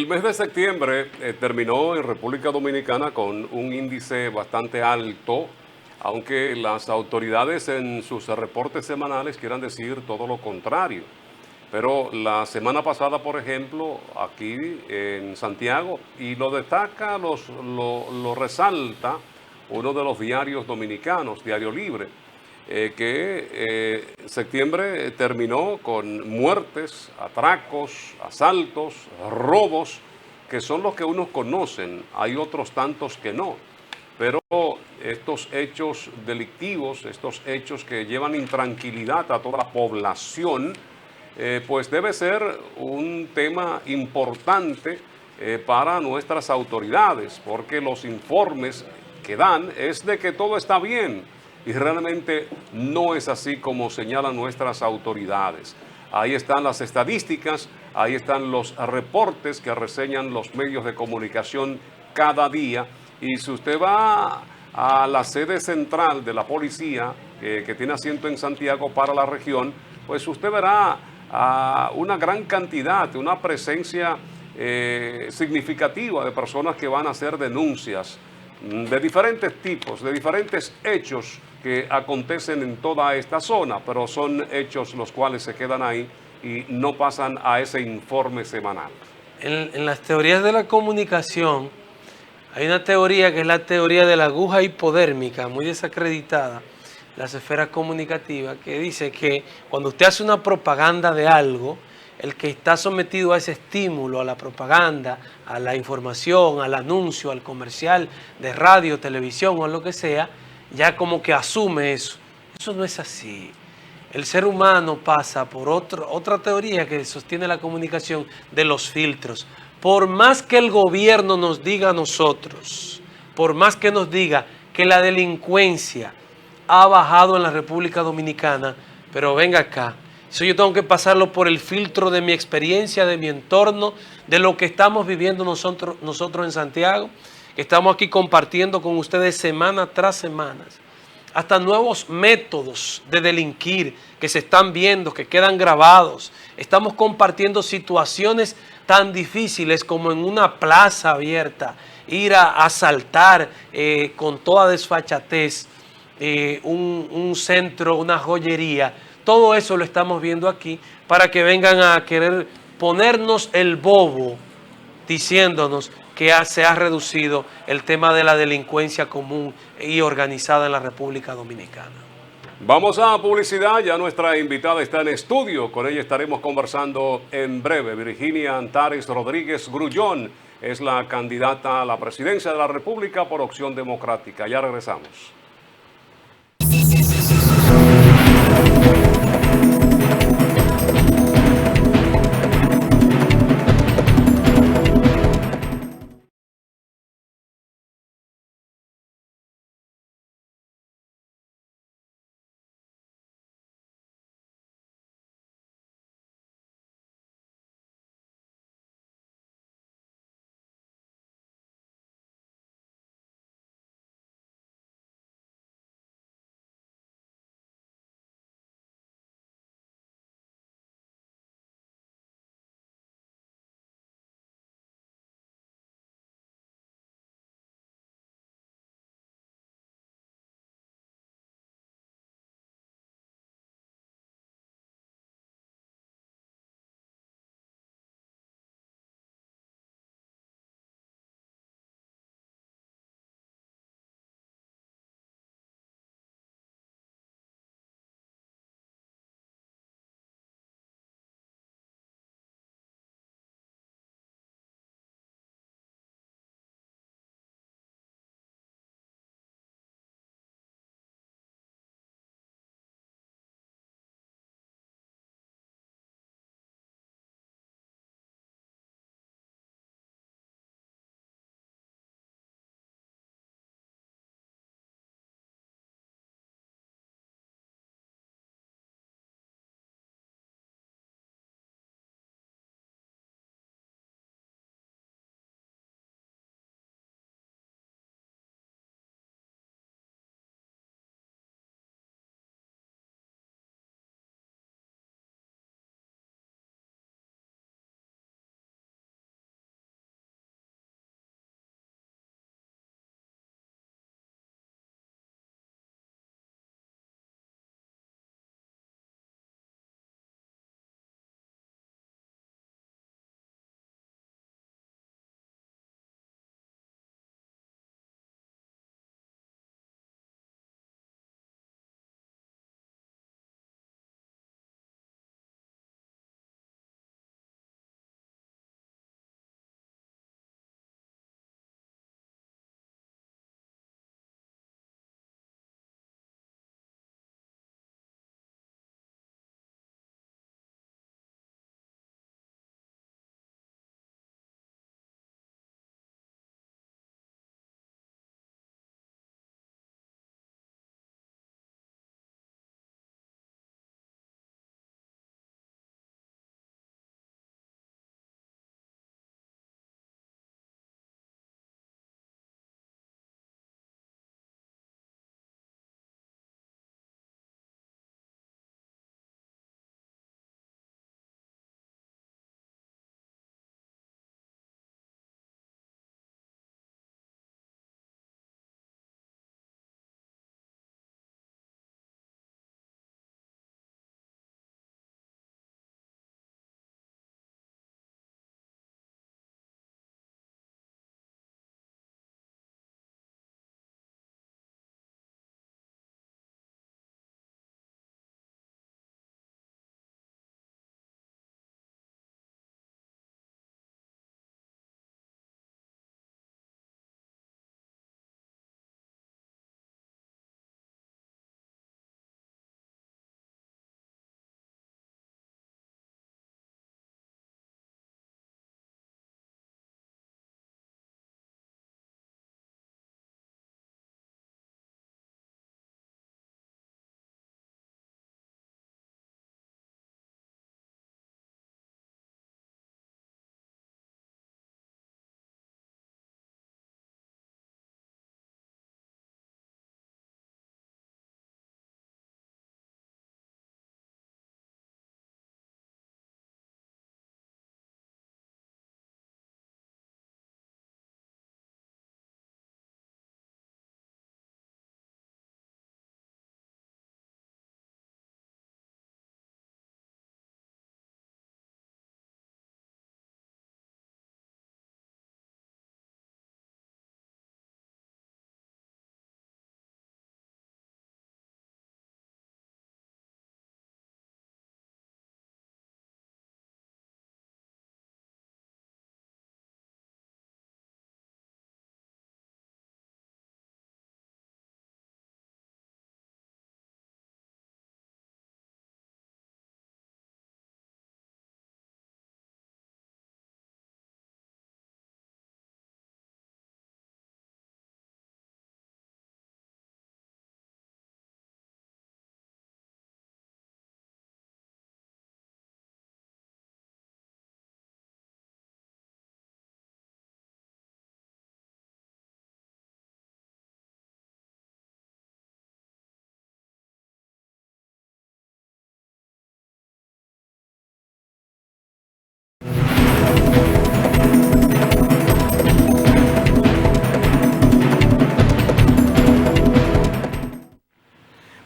El mes de septiembre terminó en República Dominicana con un índice bastante alto, aunque las autoridades en sus reportes semanales quieran decir todo lo contrario. Pero la semana pasada, por ejemplo, aquí en Santiago, y lo destaca, lo resalta uno de los diarios dominicanos, Diario Libre, que septiembre terminó con muertes, atracos, asaltos, robos, que son los que unos conocen. Hay otros tantos que no. Pero estos hechos delictivos, estos hechos que llevan intranquilidad a toda la población, pues debe ser un tema importante para nuestras autoridades, porque los informes que dan es de que todo está bien y realmente no es así como señalan nuestras autoridades. Ahí están las estadísticas, ahí están los reportes que reseñan los medios de comunicación cada día. Y si usted va a la sede central de la policía, que tiene asiento en Santiago para la región, pues usted verá una gran cantidad, una presencia significativa de personas que van a hacer denuncias de diferentes tipos, de diferentes hechos que acontecen en toda esta zona, pero son hechos los cuales se quedan ahí y no pasan a ese informe semanal. En las teorías de la comunicación hay una teoría que es la teoría de la aguja hipodérmica, muy desacreditada, las esferas comunicativas, que dice que cuando usted hace una propaganda de algo, el que está sometido a ese estímulo, a la propaganda, a la información, al anuncio, al comercial de radio, televisión o lo que sea, ya como que asume eso. Eso no es así. El ser humano pasa por otra teoría que sostiene la comunicación de los filtros. Por más que el gobierno nos diga a nosotros, por más que nos diga que la delincuencia ha bajado en la República Dominicana, pero venga acá, eso yo tengo que pasarlo por el filtro de mi experiencia, de mi entorno, de lo que estamos viviendo nosotros en Santiago, que estamos aquí compartiendo con ustedes semana tras semana. Hasta nuevos métodos de delinquir que se están viendo, que quedan grabados. Estamos compartiendo situaciones tan difíciles como en una plaza abierta, ir a asaltar con toda desfachatez un centro, una joyería. Todo eso lo estamos viendo aquí para que vengan a querer ponernos el bobo diciéndonos que se ha reducido el tema de la delincuencia común y organizada en la República Dominicana. Vamos a publicidad, ya nuestra invitada está en estudio, con ella estaremos conversando en breve. Virginia Antares Rodríguez Grullón es la candidata a la presidencia de la República por Opción Democrática. Ya regresamos.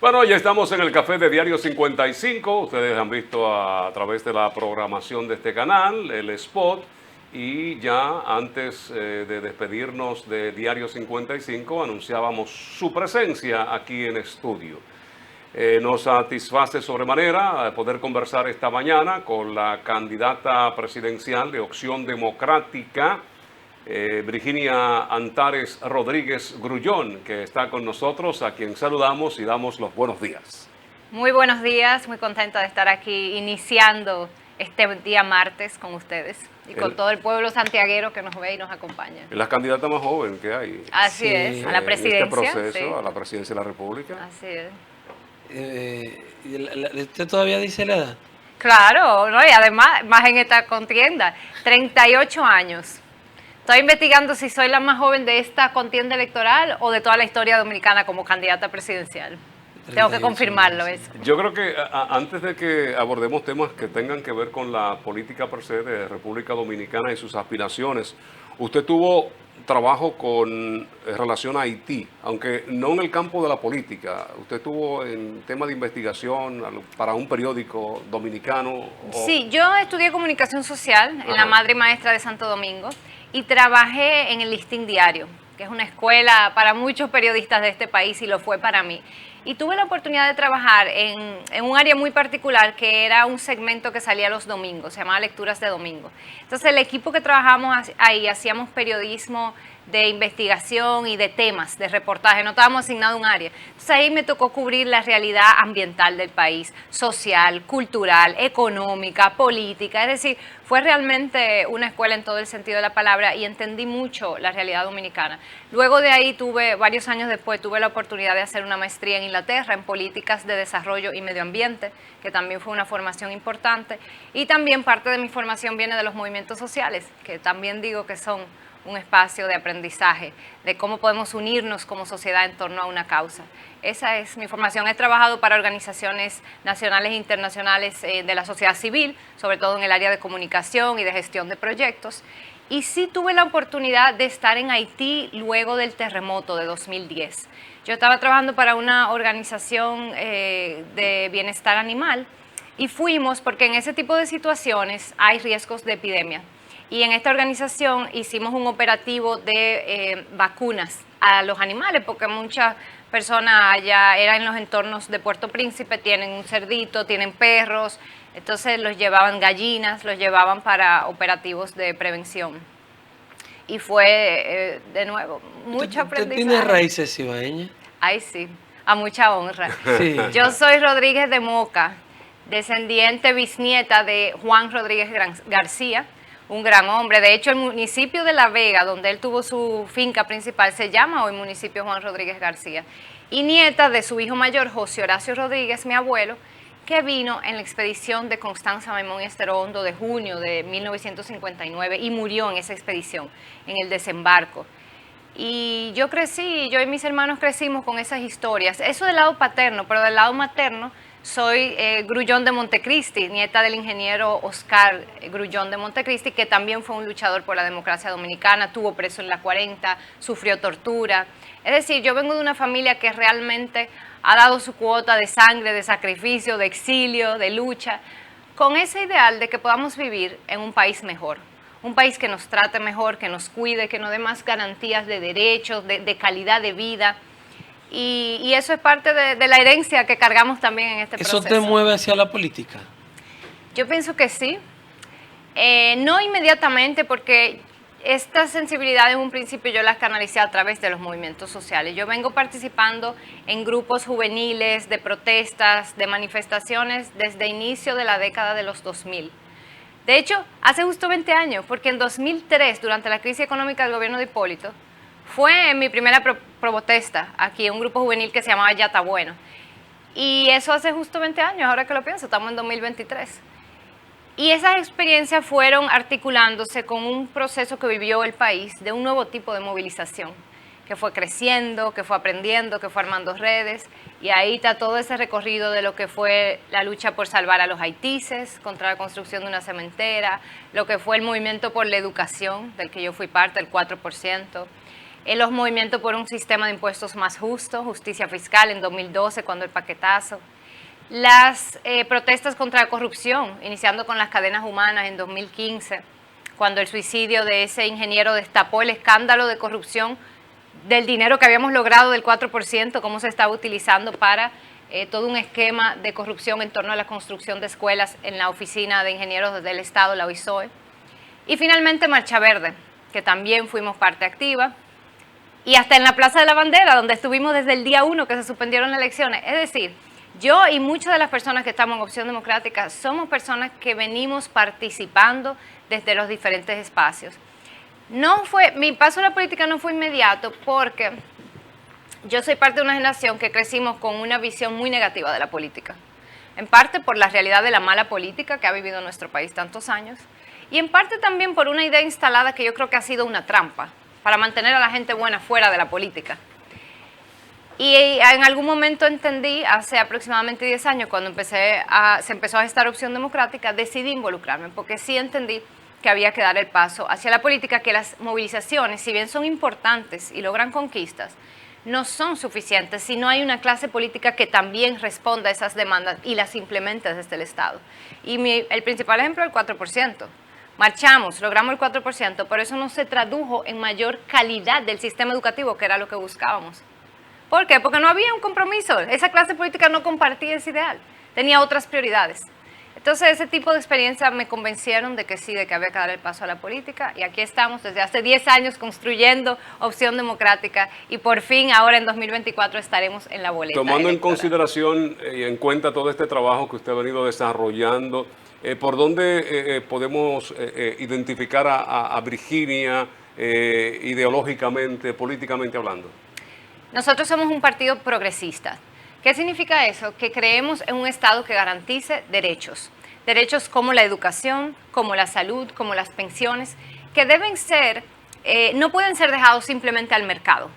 Bueno, ya estamos en el café de Diario 55. Ustedes han visto a través de la programación de este canal, el spot. Y ya antes de despedirnos de Diario 55, anunciábamos su presencia aquí en estudio. Nos satisface sobremanera poder conversar esta mañana con la candidata presidencial de Opción Democrática, Virginia Antares Rodríguez Grullón, que está con nosotros, a quien saludamos y damos los buenos días. Muy buenos días, muy contenta de estar aquí iniciando este día martes con ustedes y con todo el pueblo santiaguero que nos ve y nos acompaña. Es la candidata más joven que hay. Así es, a la presidencia. En este proceso, sí. a la presidencia de la República. Así es. ¿Usted todavía dice la edad? Claro, ¿no? Y además, más en esta contienda, 38 años. Estoy investigando si soy la más joven de esta contienda electoral o de toda la historia dominicana como candidata presidencial. Tengo que confirmarlo eso. Yo creo que antes de que abordemos temas que tengan que ver con la política per se de República Dominicana y sus aspiraciones, usted tuvo trabajo con relación a Haití, aunque no en el campo de la política. Usted estuvo en tema de investigación para un periódico dominicano. Sí, yo estudié comunicación social en la Madre y Maestra de Santo Domingo y trabajé en el Listín Diario, que es una escuela para muchos periodistas de este país y lo fue para mí. Y tuve la oportunidad de trabajar en un área muy particular que era un segmento que salía los domingos, se llamaba Lecturas de Domingo. Entonces el equipo que trabajamos ahí hacíamos periodismo de investigación y de temas, de reportaje, no estábamos asignados un área. Entonces ahí me tocó cubrir la realidad ambiental del país, social, cultural, económica, política, es decir, fue realmente una escuela en todo el sentido de la palabra y entendí mucho la realidad dominicana. Luego de ahí varios años después, tuve la oportunidad de hacer una maestría en Inglaterra en políticas de desarrollo y medio ambiente, que también fue una formación importante, y también parte de mi formación viene de los movimientos sociales, que también digo que son un espacio de aprendizaje, de cómo podemos unirnos como sociedad en torno a una causa. Esa es mi formación. He trabajado para organizaciones nacionales e internacionales de la sociedad civil, sobre todo en el área de comunicación y de gestión de proyectos. Y sí tuve la oportunidad de estar en Haití luego del terremoto de 2010. Yo estaba trabajando para una organización de bienestar animal y fuimos porque en ese tipo de situaciones hay riesgos de epidemia. Y en esta organización hicimos un operativo de vacunas a los animales, porque muchas personas allá eran en los entornos de Puerto Príncipe, tienen un cerdito, tienen perros, entonces los llevaban gallinas, los llevaban para operativos de prevención. Y fue, de nuevo, mucho aprendizaje. ¿Usted tiene raíces ibaeñas? Ay, sí, a mucha honra. Sí. Yo soy Rodríguez de Moca, descendiente bisnieta de Juan Rodríguez García, un gran hombre. De hecho, el municipio de La Vega, donde él tuvo su finca principal, se llama hoy municipio Juan Rodríguez García. Y nieta de su hijo mayor, José Horacio Rodríguez, mi abuelo, que vino en la expedición de Constanza Maimón y Estero Hondo de junio de 1959 y murió en esa expedición, en el desembarco. Y yo y mis hermanos crecimos con esas historias. Eso del lado paterno, pero del lado materno, soy Grullón de Montecristi, nieta del ingeniero Oscar Grullón de Montecristi, que también fue un luchador por la democracia dominicana, tuvo preso en la 40, sufrió tortura. Es decir, yo vengo de una familia que realmente ha dado su cuota de sangre, de sacrificio, de exilio, de lucha, con ese ideal de que podamos vivir en un país mejor. Un país que nos trate mejor, que nos cuide, que nos dé más garantías de derechos, de calidad de vida. Y eso es parte de la herencia que cargamos también en este proceso. ¿Eso te mueve hacia la política? Yo pienso que sí. No inmediatamente, porque estas sensibilidades en un principio yo las canalicé a través de los movimientos sociales. Yo vengo participando en grupos juveniles, de protestas, de manifestaciones desde inicio de la década de los 2000. De hecho, hace justo 20 años, porque en 2003, durante la crisis económica del gobierno de Hipólito, fue mi primera protesta aquí en un grupo juvenil que se llamaba Ya Está Bueno. Y eso hace justo 20 años, ahora que lo pienso, estamos en 2023. Y esas experiencias fueron articulándose con un proceso que vivió el país de un nuevo tipo de movilización, que fue creciendo, que fue aprendiendo, que fue armando redes. Y ahí está todo ese recorrido de lo que fue la lucha por salvar a los haitises contra la construcción de una cementera, lo que fue el movimiento por la educación, del que yo fui parte, el 4%. los movimientos por un sistema de impuestos más justo, justicia fiscal en 2012, cuando el paquetazo, las protestas contra la corrupción, iniciando con las cadenas humanas en 2015, cuando el suicidio de ese ingeniero destapó el escándalo de corrupción del dinero que habíamos logrado del 4%, cómo se estaba utilizando para todo un esquema de corrupción en torno a la construcción de escuelas en la Oficina de Ingenieros del Estado, la OISOE. Y finalmente Marcha Verde, que también fuimos parte activa, y hasta en la Plaza de la Bandera, donde estuvimos desde el día 1 que se suspendieron las elecciones. Es decir, yo y muchas de las personas que estamos en Opción Democrática somos personas que venimos participando desde los diferentes espacios. Mi paso a la política no fue inmediato porque yo soy parte de una generación que crecimos con una visión muy negativa de la política. En parte por la realidad de la mala política que ha vivido nuestro país tantos años y en parte también por una idea instalada que yo creo que ha sido una trampa para mantener a la gente buena fuera de la política. Y en algún momento entendí, hace aproximadamente 10 años, cuando se empezó a gestar Opción Democrática, decidí involucrarme, porque sí entendí que había que dar el paso hacia la política, que las movilizaciones, si bien son importantes y logran conquistas, no son suficientes si no hay una clase política que también responda a esas demandas y las implemente desde el Estado. Y el principal ejemplo es el 4%. Marchamos, logramos el 4%, pero eso no se tradujo en mayor calidad del sistema educativo, que era lo que buscábamos. ¿Por qué? Porque no había un compromiso. Esa clase política no compartía ese ideal, tenía otras prioridades. Entonces, ese tipo de experiencias me convencieron de que sí, de que había que dar el paso a la política. Y aquí estamos desde hace 10 años construyendo Opción Democrática y por fin ahora en 2024 estaremos en la boleta Tomando electoral. en consideración y en cuenta todo este trabajo que usted ha venido desarrollando, ¿por dónde podemos identificar a Virginia ideológicamente, políticamente hablando? Nosotros somos un partido progresista. ¿Qué significa eso? Que creemos en un Estado que garantice derechos. Derechos como la educación, como la salud, como las pensiones, que deben ser, no pueden ser dejados simplemente al mercado.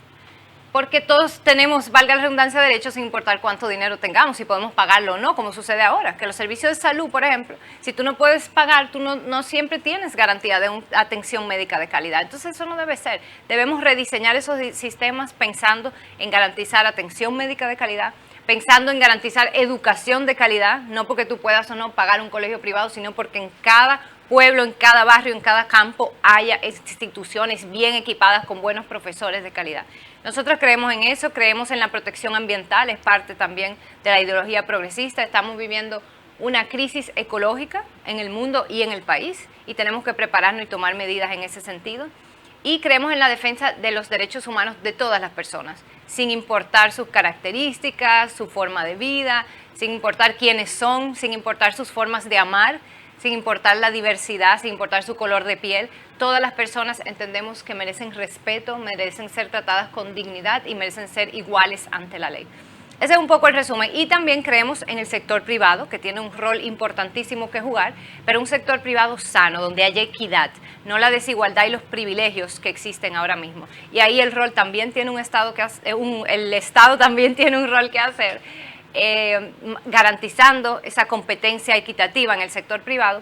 Porque todos tenemos, valga la redundancia, derechos sin importar cuánto dinero tengamos, si podemos pagarlo o no, como sucede ahora. Que los servicios de salud, por ejemplo, si tú no puedes pagar, tú no siempre tienes garantía de una atención médica de calidad. Entonces eso no debe ser. Debemos rediseñar esos sistemas pensando en garantizar atención médica de calidad, pensando en garantizar educación de calidad, no porque tú puedas o no pagar un colegio privado, sino porque en cada pueblo, en cada barrio, en cada campo haya instituciones bien equipadas con buenos profesores de calidad. Nosotros creemos en eso, creemos en la protección ambiental, es parte también de la ideología progresista. Estamos viviendo una crisis ecológica en el mundo y en el país y tenemos que prepararnos y tomar medidas en ese sentido. Y creemos en la defensa de los derechos humanos de todas las personas, sin importar sus características, su forma de vida, sin importar quiénes son, sin importar sus formas de amar, sin importar la diversidad, sin importar su color de piel. Todas las personas entendemos que merecen respeto, merecen ser tratadas con dignidad y merecen ser iguales ante la ley. Ese es un poco el resumen. Y también creemos en el sector privado, que tiene un rol importantísimo que jugar, pero un sector privado sano, donde haya equidad, no la desigualdad y los privilegios que existen ahora mismo. Y ahí el rol también tiene el Estado también tiene un rol que hacer, garantizando esa competencia equitativa en el sector privado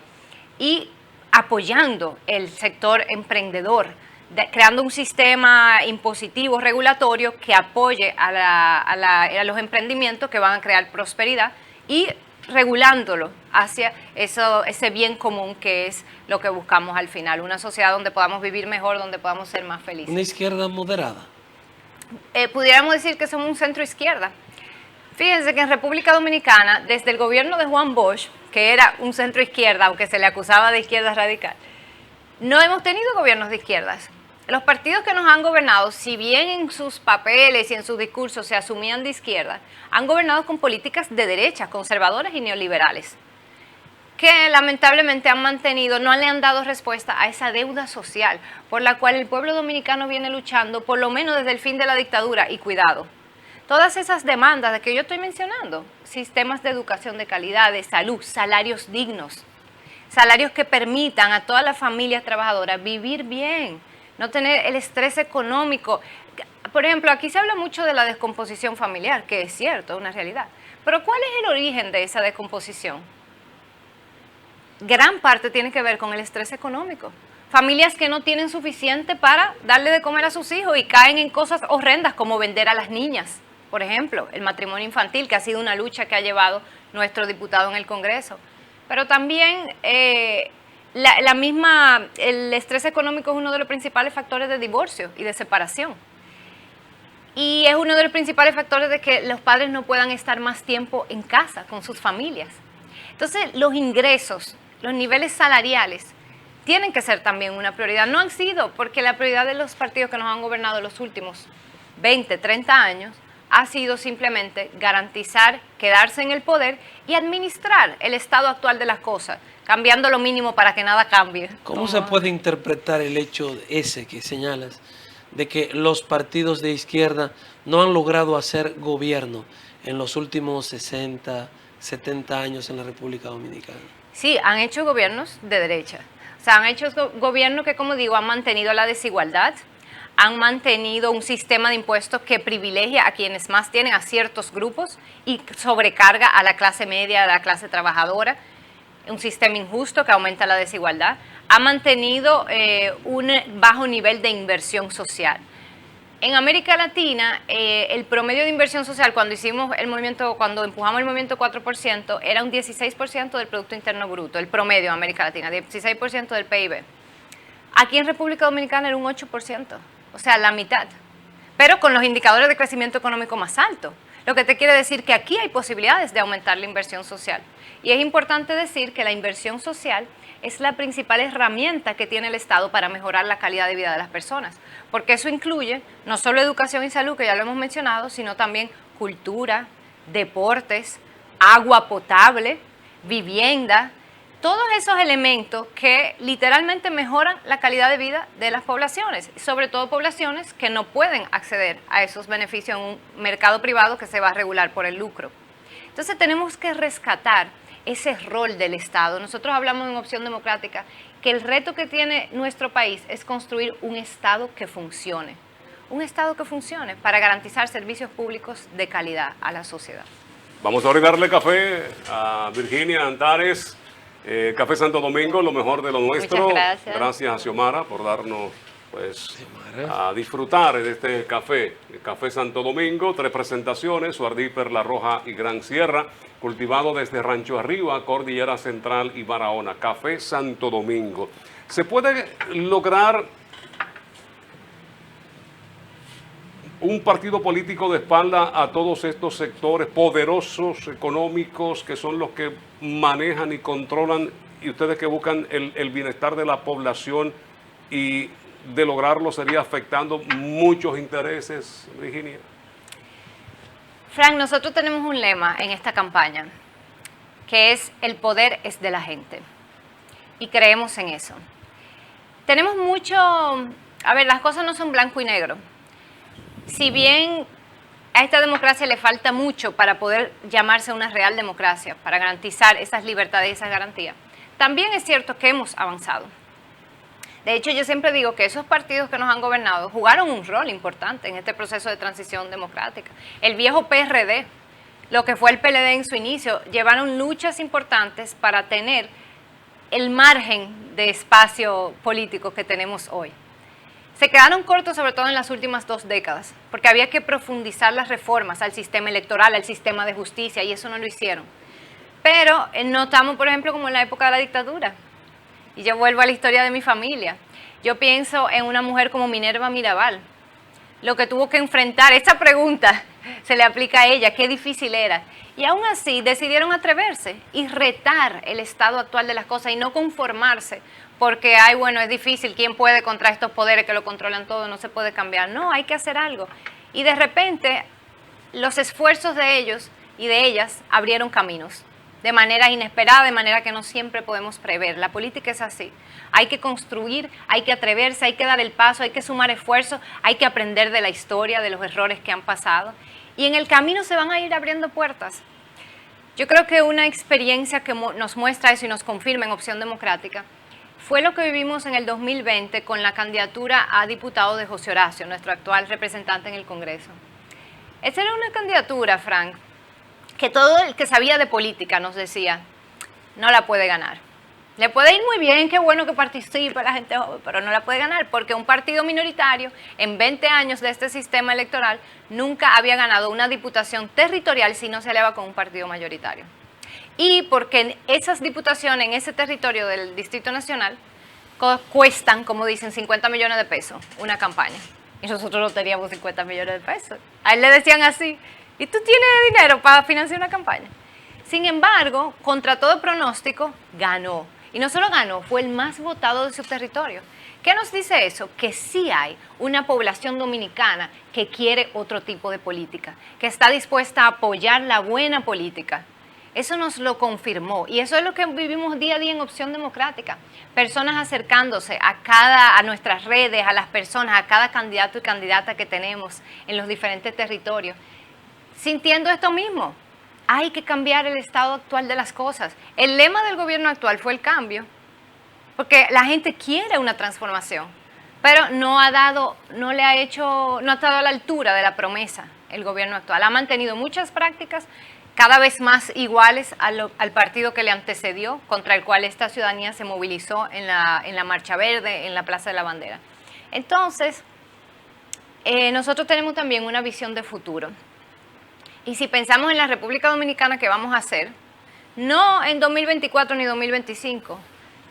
y apoyando el sector emprendedor, creando un sistema impositivo regulatorio que apoye a los emprendimientos que van a crear prosperidad y regulándolo hacia ese bien común que es lo que buscamos al final, una sociedad donde podamos vivir mejor, donde podamos ser más felices. ¿Una izquierda moderada? Pudiéramos decir que somos un centro izquierda. Fíjense que en República Dominicana, desde el gobierno de Juan Bosch, que era un centro izquierda, aunque se le acusaba de izquierda radical, no hemos tenido gobiernos de izquierdas. Los partidos que nos han gobernado, si bien en sus papeles y en sus discursos se asumían de izquierda, han gobernado con políticas de derecha, conservadoras y neoliberales, que lamentablemente no le han dado respuesta a esa deuda social por la cual el pueblo dominicano viene luchando, por lo menos desde el fin de la dictadura. Y cuidado, todas esas demandas de que yo estoy mencionando, sistemas de educación de calidad, de salud, salarios dignos, salarios que permitan a todas las familias trabajadoras vivir bien, no tener el estrés económico. Por ejemplo, aquí se habla mucho de la descomposición familiar, que es cierto, es una realidad. Pero ¿cuál es el origen de esa descomposición? Gran parte tiene que ver con el estrés económico, familias que no tienen suficiente para darle de comer a sus hijos y caen en cosas horrendas como vender a las niñas, por ejemplo, el matrimonio infantil, que ha sido una lucha que ha llevado nuestro diputado en el Congreso. Pero también el estrés económico es uno de los principales factores de divorcio y de separación. Y es uno de los principales factores de que los padres no puedan estar más tiempo en casa con sus familias. Entonces, los ingresos, los niveles salariales, tienen que ser también una prioridad. No han sido, porque la prioridad de los partidos que nos han gobernado los últimos 20, 30 años ha sido simplemente garantizar, quedarse en el poder y administrar el estado actual de las cosas, cambiando lo mínimo para que nada cambie. ¿Cómo se puede interpretar el hecho ese que señalas, de que los partidos de izquierda no han logrado hacer gobierno en los últimos 60, 70 años en la República Dominicana? Sí, han hecho gobiernos de derecha. O sea, han hecho gobiernos que, como digo, han mantenido la desigualdad, han mantenido un sistema de impuestos que privilegia a quienes más tienen, a ciertos grupos, y sobrecarga a la clase media, a la clase trabajadora, un sistema injusto que aumenta la desigualdad, ha mantenido un bajo nivel de inversión social. En América Latina, el promedio de inversión social cuando empujamos el movimiento 4%, era un 16% del Producto Interno Bruto, el promedio en América Latina, 16% del PIB. Aquí en República Dominicana era un 8%, o sea, la mitad, pero con los indicadores de crecimiento económico más altos. Lo que te quiere decir que aquí hay posibilidades de aumentar la inversión social. Y es importante decir que la inversión social es la principal herramienta que tiene el Estado para mejorar la calidad de vida de las personas, porque eso incluye no solo educación y salud, que ya lo hemos mencionado, sino también cultura, deportes, agua potable, vivienda, todos esos elementos que literalmente mejoran la calidad de vida de las poblaciones, sobre todo poblaciones que no pueden acceder a esos beneficios en un mercado privado que se va a regular por el lucro. Entonces tenemos que rescatar ese rol del Estado. Nosotros hablamos en Opción Democrática que el reto que tiene nuestro país es construir un Estado que funcione para garantizar servicios públicos de calidad a la sociedad. Vamos a brindarle café a Virginia Antares, Café Santo Domingo, lo mejor de lo nuestro. Muchas gracias. Gracias a Xiomara por darnos a disfrutar de este café. El Café Santo Domingo, 3 presentaciones, Suardí, Perla Roja y Gran Sierra, cultivado desde Rancho Arriba, Cordillera Central y Barahona. Café Santo Domingo. ¿Se puede lograr un partido político de espalda a todos estos sectores poderosos, económicos, que son los que manejan y controlan, y ustedes que buscan el bienestar de la población, y de lograrlo sería afectando muchos intereses, Virginia? Frank, nosotros tenemos un lema en esta campaña, que es: el poder es de la gente. Y creemos en eso. Tenemos mucho... A ver, las cosas no son blanco y negro. Si bien a esta democracia le falta mucho para poder llamarse una real democracia, para garantizar esas libertades y esas garantías, también es cierto que hemos avanzado. De hecho, yo siempre digo que esos partidos que nos han gobernado jugaron un rol importante en este proceso de transición democrática. El viejo PRD, lo que fue el PLD en su inicio, llevaron luchas importantes para tener el margen de espacio político que tenemos hoy. Se quedaron cortos sobre todo en las últimas 2 décadas, porque había que profundizar las reformas al sistema electoral, al sistema de justicia, y eso no lo hicieron. Pero notamos, por ejemplo, como en la época de la dictadura, y yo vuelvo a la historia de mi familia, yo pienso en una mujer como Minerva Mirabal, lo que tuvo que enfrentar, esta pregunta se le aplica a ella, qué difícil era, y aún así decidieron atreverse y retar el estado actual de las cosas y no conformarse, porque, ay, bueno, es difícil, ¿quién puede contra estos poderes que lo controlan todo? No se puede cambiar. No, hay que hacer algo. Y de repente, los esfuerzos de ellos y de ellas abrieron caminos, de manera inesperada, de manera que no siempre podemos prever. La política es así. Hay que construir, hay que atreverse, hay que dar el paso, hay que sumar esfuerzos, hay que aprender de la historia, de los errores que han pasado. Y en el camino se van a ir abriendo puertas. Yo creo que una experiencia que nos muestra eso y nos confirma en Opción Democrática fue lo que vivimos en el 2020 con la candidatura a diputado de José Horacio, nuestro actual representante en el Congreso. Esa era una candidatura, Frank, que todo el que sabía de política nos decía, no la puede ganar. Le puede ir muy bien, qué bueno que participe la gente joven, pero no la puede ganar porque un partido minoritario en 20 años de este sistema electoral nunca había ganado una diputación territorial si no se eleva con un partido mayoritario. Y porque esas diputaciones en ese territorio del Distrito Nacional cuestan, como dicen, 50 millones de pesos una campaña. Y nosotros no teníamos 50 millones de pesos. A él le decían así, ¿y tú tienes dinero para financiar una campaña? Sin embargo, contra todo pronóstico, ganó. Y no solo ganó, fue el más votado de su territorio. ¿Qué nos dice eso? Que sí hay una población dominicana que quiere otro tipo de política, que está dispuesta a apoyar la buena política. Eso nos lo confirmó y eso es lo que vivimos día a día en Opción Democrática. Personas acercándose a nuestras redes, a las personas, a cada candidato y candidata que tenemos en los diferentes territorios, sintiendo esto mismo. Hay que cambiar el estado actual de las cosas. El lema del gobierno actual fue el cambio, porque la gente quiere una transformación, pero no ha estado a la altura de la promesa el gobierno actual. Ha mantenido muchas prácticas cada vez más iguales al partido que le antecedió, contra el cual esta ciudadanía se movilizó en la Marcha Verde, en la Plaza de la Bandera. Entonces, nosotros tenemos también una visión de futuro. Y si pensamos en la República Dominicana, ¿qué vamos a hacer? No en 2024 ni 2025,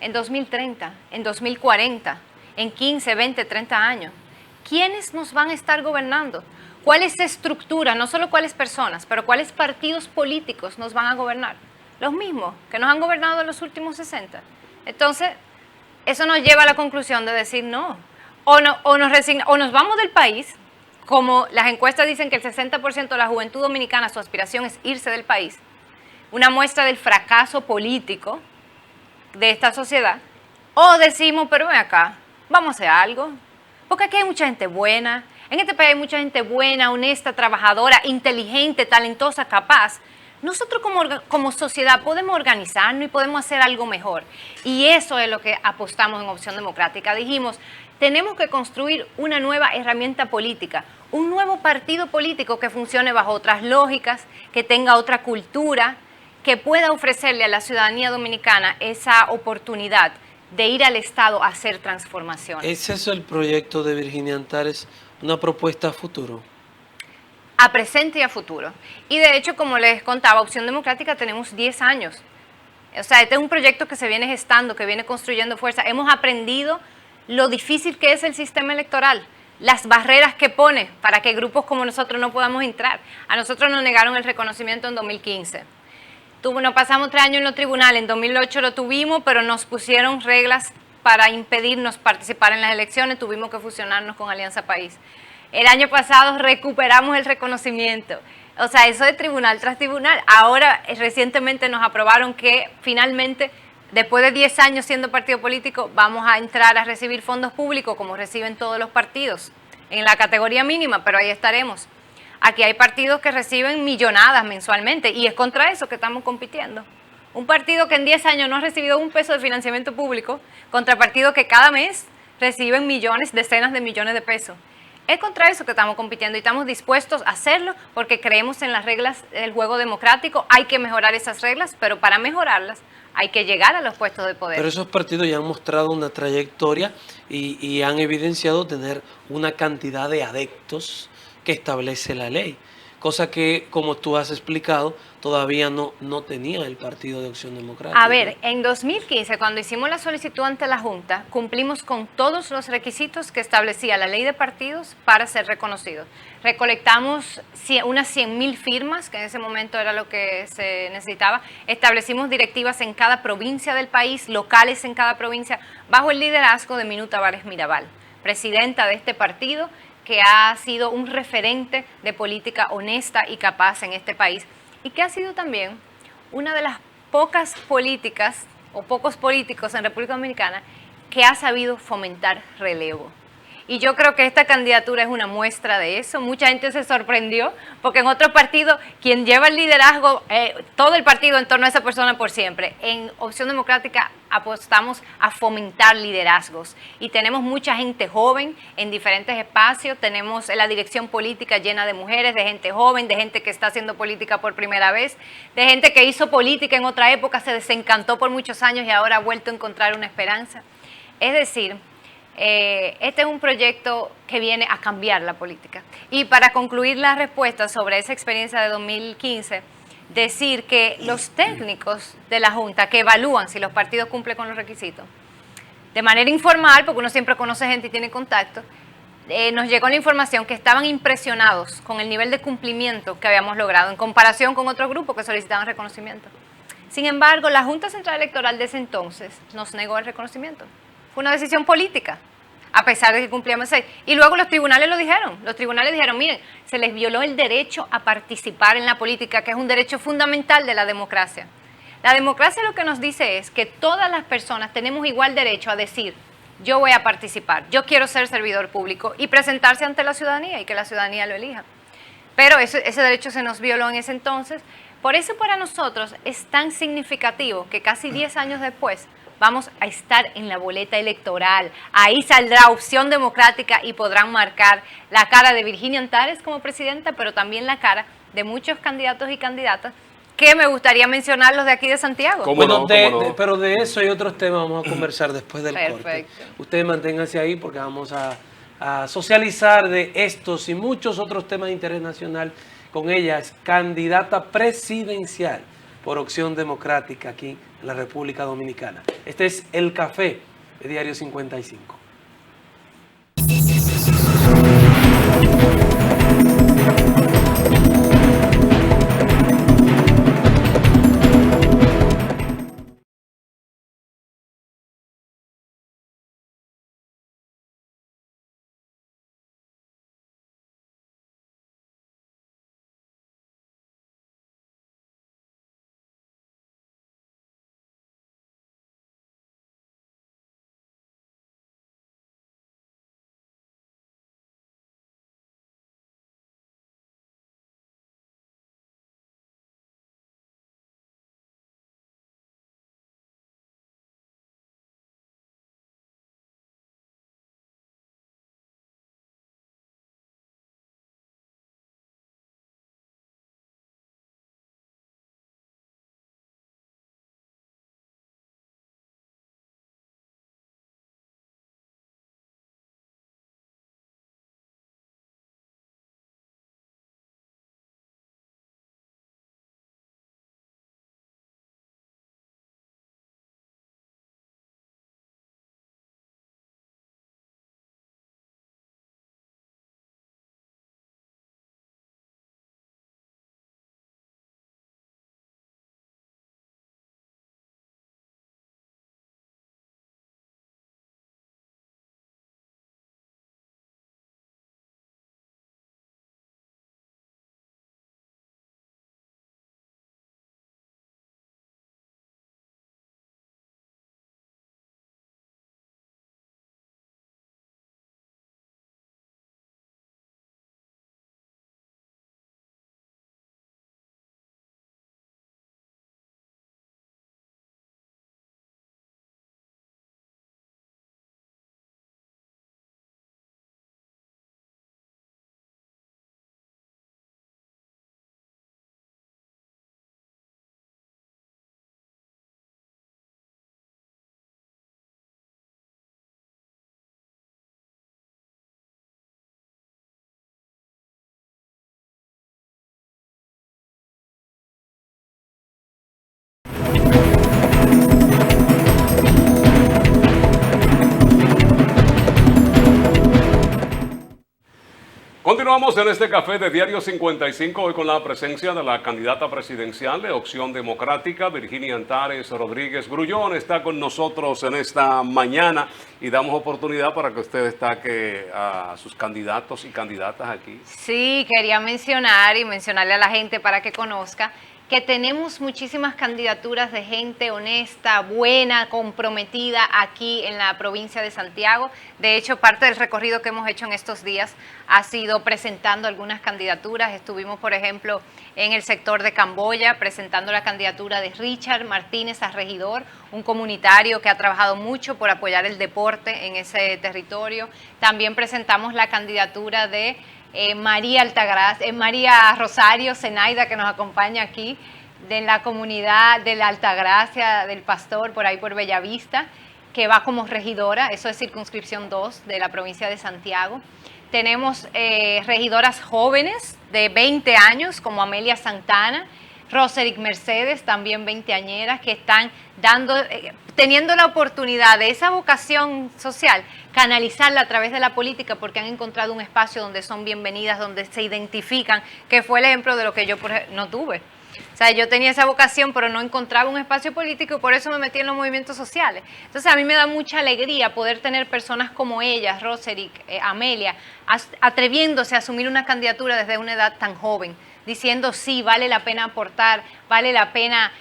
en 2030, en 2040, en 15, 20, 30 años. ¿Quiénes nos van a estar gobernando? ¿Cuál es la estructura? No solo cuáles personas, pero cuáles partidos políticos nos van a gobernar. Los mismos que nos han gobernado en los últimos 60. Entonces, eso nos lleva a la conclusión de decir no. O nos vamos del país, como las encuestas dicen que el 60% de la juventud dominicana, su aspiración es irse del país, una muestra del fracaso político de esta sociedad, o decimos, pero ven acá, vamos a hacer algo, porque aquí hay mucha gente buena, en este país hay mucha gente buena, honesta, trabajadora, inteligente, talentosa, capaz. Nosotros como sociedad podemos organizarnos y podemos hacer algo mejor. Y eso es lo que apostamos en Opción Democrática. Dijimos, tenemos que construir una nueva herramienta política, un nuevo partido político que funcione bajo otras lógicas, que tenga otra cultura, que pueda ofrecerle a la ciudadanía dominicana esa oportunidad de ir al Estado a hacer transformaciones. ¿Es eso el proyecto de Virginia Antares, una propuesta a futuro? A presente y a futuro. Y de hecho, como les contaba, Opción Democrática tenemos 10 años. O sea, este es un proyecto que se viene gestando, que viene construyendo fuerza. Hemos aprendido lo difícil que es el sistema electoral, las barreras que pone para que grupos como nosotros no podamos entrar. A nosotros nos negaron el reconocimiento en 2015. Nos pasamos 3 años en los tribunales, en 2008 lo tuvimos, pero nos pusieron reglas para impedirnos participar en las elecciones, tuvimos que fusionarnos con Alianza País. El año pasado recuperamos el reconocimiento. O sea, eso de tribunal tras tribunal. Ahora, recientemente nos aprobaron que finalmente, después de 10 años siendo partido político, vamos a entrar a recibir fondos públicos como reciben todos los partidos, en la categoría mínima, pero ahí estaremos. Aquí hay partidos que reciben millonadas mensualmente y es contra eso que estamos compitiendo. Un partido que en 10 años no ha recibido un peso de financiamiento público contra partidos que cada mes reciben millones, decenas de millones de pesos. Es contra eso que estamos compitiendo y estamos dispuestos a hacerlo porque creemos en las reglas del juego democrático. Hay que mejorar esas reglas, pero para mejorarlas hay que llegar a los puestos de poder. Pero esos partidos ya han mostrado una trayectoria y han evidenciado tener una cantidad de adeptos que establece la ley, cosa que, como tú has explicado, todavía no tenía el Partido de Acción Democrática. A ver, en 2015, cuando hicimos la solicitud ante la Junta, cumplimos con todos los requisitos que establecía la ley de partidos para ser reconocidos. Recolectamos unas 100.000 firmas, que en ese momento era lo que se necesitaba. Establecimos directivas en cada provincia del país, locales en cada provincia, bajo el liderazgo de Minú Tavares Mirabal, presidenta de este partido, que ha sido un referente de política honesta y capaz en este país y que ha sido también una de las pocas políticas o pocos políticos en República Dominicana que ha sabido fomentar relevo. Y yo creo que esta candidatura es una muestra de eso. Mucha gente se sorprendió porque en otros partidos quien lleva el liderazgo, todo el partido en torno a esa persona por siempre. En Opción Democrática apostamos a fomentar liderazgos y tenemos mucha gente joven en diferentes espacios. Tenemos la dirección política llena de mujeres, de gente joven, de gente que está haciendo política por primera vez, de gente que hizo política en otra época, se desencantó por muchos años y ahora ha vuelto a encontrar una esperanza. Es decir, este es un proyecto que viene a cambiar la política. Y para concluir la respuesta sobre esa experiencia de 2015, decir que los técnicos de la Junta que evalúan si los partidos cumplen con los requisitos, de manera informal, porque uno siempre conoce gente y tiene contacto, nos llegó la información que estaban impresionados con el nivel de cumplimiento que habíamos logrado en comparación con otros grupos que solicitaban reconocimiento. Sin embargo, la Junta Central Electoral de ese entonces nos negó el reconocimiento. Fue una decisión política, a pesar de que cumplíamos 6. Y luego los tribunales lo dijeron. Los tribunales dijeron, miren, se les violó el derecho a participar en la política, que es un derecho fundamental de la democracia. La democracia lo que nos dice es que todas las personas tenemos igual derecho a decir, yo voy a participar, yo quiero ser servidor público y presentarse ante la ciudadanía y que la ciudadanía lo elija. Pero ese derecho se nos violó en ese entonces. Por eso para nosotros es tan significativo que casi 10 años después vamos a estar en la boleta electoral. Ahí saldrá Opción Democrática y podrán marcar la cara de Virginia Antares como presidenta, pero también la cara de muchos candidatos y candidatas que me gustaría mencionarlos de aquí de Santiago. Bueno, pero de eso y otros temas vamos a conversar después del corte. Ustedes manténganse ahí porque vamos a socializar de estos y muchos otros temas de interés nacional con ella. Es candidata presidencial por Opción Democrática aquí en la República Dominicana. Este es El Café de Diario 55. Continuamos en este café de Diario 55, hoy con la presencia de la candidata presidencial de Opción Democrática, Virginia Antares Rodríguez Grullón. Está con nosotros en esta mañana y damos oportunidad para que usted destaque a sus candidatos y candidatas aquí. Sí, quería mencionar y mencionarle a la gente para que conozca que tenemos muchísimas candidaturas de gente honesta, buena, comprometida aquí en la provincia de Santiago. De hecho, parte del recorrido que hemos hecho en estos días ha sido presentando algunas candidaturas. Estuvimos, por ejemplo, en el sector de Camboya presentando la candidatura de Richard Martínez a regidor, un comunitario que ha trabajado mucho por apoyar el deporte en ese territorio. También presentamos la candidatura de María Rosario Zenaida, que nos acompaña aquí, de la comunidad de la Altagracia del Pastor, por ahí por Bellavista, que va como regidora, eso es circunscripción 2 de la provincia de Santiago. Tenemos regidoras jóvenes de 20 años, como Amelia Santana, Roserick Mercedes, también veinteañeras, que están teniendo la oportunidad de esa vocación social, canalizarla a través de la política, porque han encontrado un espacio donde son bienvenidas, donde se identifican, que fue el ejemplo de lo que yo no tuve. O sea, yo tenía esa vocación, pero no encontraba un espacio político y por eso me metí en los movimientos sociales. Entonces, a mí me da mucha alegría poder tener personas como ellas, Roserick, Amelia, atreviéndose a asumir una candidatura desde una edad tan joven, diciendo sí, vale la pena aportar, vale la pena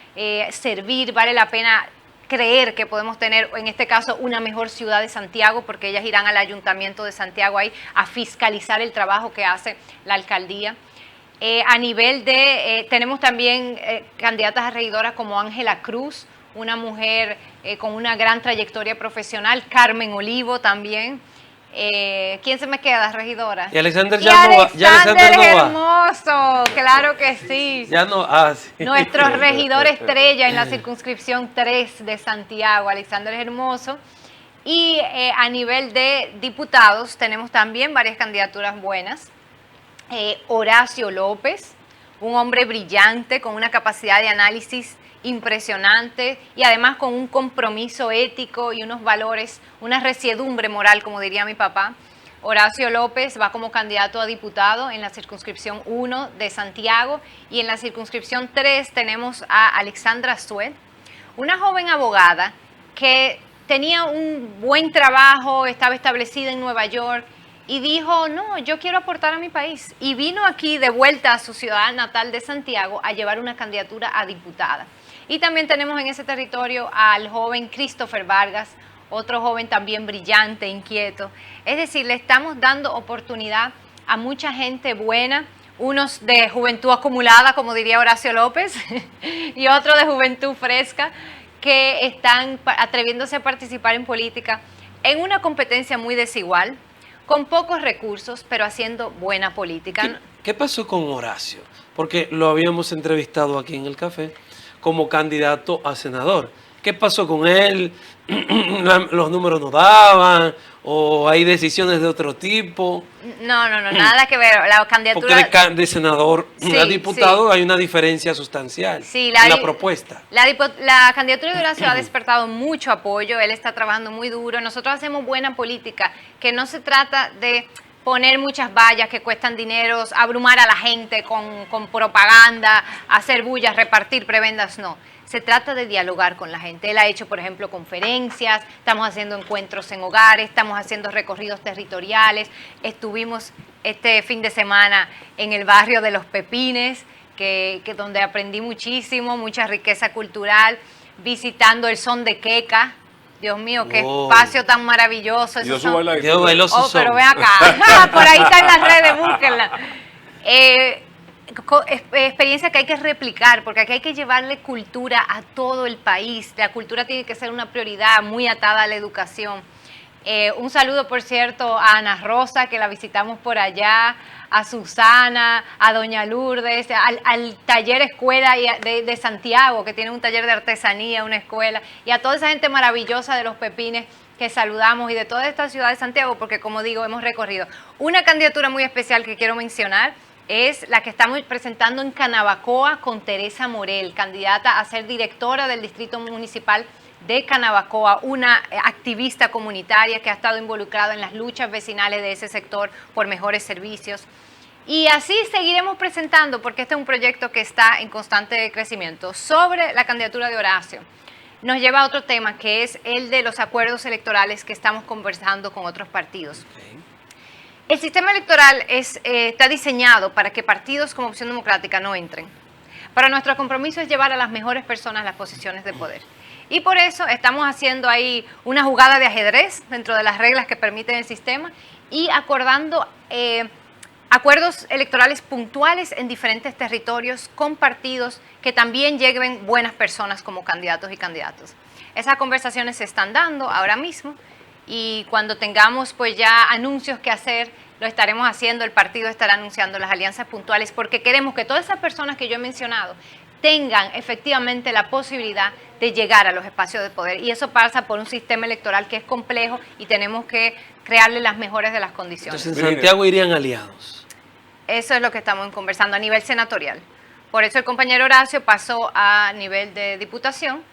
servir, vale la pena creer que podemos tener, en este caso, una mejor ciudad de Santiago, porque ellas irán al Ayuntamiento de Santiago ahí a fiscalizar el trabajo que hace la alcaldía. A nivel de, tenemos también candidatas a regidoras como Ángela Cruz, una mujer con una gran trayectoria profesional, Carmen Olivo también. ¿Quién se me queda, regidora? Y Alexander Alexander Hermoso, claro que sí. Sí. Nuestro regidor estrella en la circunscripción 3 de Santiago, Alexander Hermoso. Y a nivel de diputados tenemos también varias candidaturas buenas. Horacio López, un hombre brillante con una capacidad de análisis impresionante y además con un compromiso ético y unos valores, una resiedumbre moral, como diría mi papá. Horacio López va como candidato a diputado en la circunscripción 1 de Santiago, y en la circunscripción 3 tenemos a Alexandra Suet, una joven abogada que tenía un buen trabajo, estaba establecida en Nueva York y dijo, no, yo quiero aportar a mi país, y vino aquí de vuelta a su ciudad natal de Santiago a llevar una candidatura a diputada. Y también tenemos en ese territorio al joven Christopher Vargas, otro joven también brillante, inquieto. Es decir, le estamos dando oportunidad a mucha gente buena, unos de juventud acumulada, como diría Horacio López, y otros de juventud fresca, que están atreviéndose a participar en política en una competencia muy desigual, con pocos recursos, pero haciendo buena política. ¿Qué pasó con Horacio? Porque lo habíamos entrevistado aquí en el café como candidato a senador. ¿Qué pasó con él? ¿Los números no daban? ¿O hay decisiones de otro tipo? No, nada que ver. La candidatura... Porque de senador a diputado hay una diferencia sustancial en la propuesta. La candidatura de Horacio ha despertado mucho apoyo, él está trabajando muy duro. Nosotros hacemos buena política, que no se trata de poner muchas vallas que cuestan dineros, abrumar a la gente con propaganda, hacer bullas, repartir prebendas, no. Se trata de dialogar con la gente. Él ha hecho, por ejemplo, conferencias, estamos haciendo encuentros en hogares, estamos haciendo recorridos territoriales. Estuvimos este fin de semana en el barrio de Los Pepines, que donde aprendí muchísimo, mucha riqueza cultural, visitando el son de Queca. Dios mío, qué espacio tan maravilloso. Dios bailó su son. Pero ven acá, por ahí está en las redes, búsquenla. Experiencia que hay que replicar, porque aquí hay que llevarle cultura a todo el país. La cultura tiene que ser una prioridad muy atada a la educación. Un saludo, por cierto, a Ana Rosa, que la visitamos por allá, a Susana, a Doña Lourdes, al taller escuela de Santiago, que tiene un taller de artesanía, una escuela, y a toda esa gente maravillosa de Los Pepines que saludamos, y de toda esta ciudad de Santiago, porque como digo, hemos recorrido. Una candidatura muy especial que quiero mencionar es la que estamos presentando en Canabacoa con Teresa Morel, candidata a ser directora del Distrito Municipal de Canabacoa, una activista comunitaria que ha estado involucrada en las luchas vecinales de ese sector por mejores servicios. Y así seguiremos presentando, porque este es un proyecto que está en constante crecimiento. Sobre la candidatura de Horacio, nos lleva a otro tema, que es el de los acuerdos electorales que estamos conversando con otros partidos. El sistema electoral está diseñado para que partidos como Opción Democrática no entren. Pero nuestro compromiso es llevar a las mejores personas a las posiciones de poder. Y por eso estamos haciendo ahí una jugada de ajedrez dentro de las reglas que permiten el sistema y acordando acuerdos electorales puntuales en diferentes territorios con partidos que también lleguen buenas personas como candidatos y candidatas. Esas conversaciones se están dando ahora mismo y cuando tengamos pues ya anuncios que hacer, lo estaremos haciendo, el partido estará anunciando las alianzas puntuales porque queremos que todas esas personas que yo he mencionado tengan efectivamente la posibilidad de llegar a los espacios de poder. Y eso pasa por un sistema electoral que es complejo y tenemos que crearle las mejores de las condiciones. Entonces en Santiago irían aliados. Eso es lo que estamos conversando a nivel senatorial. Por eso el compañero Horacio pasó a nivel de diputación.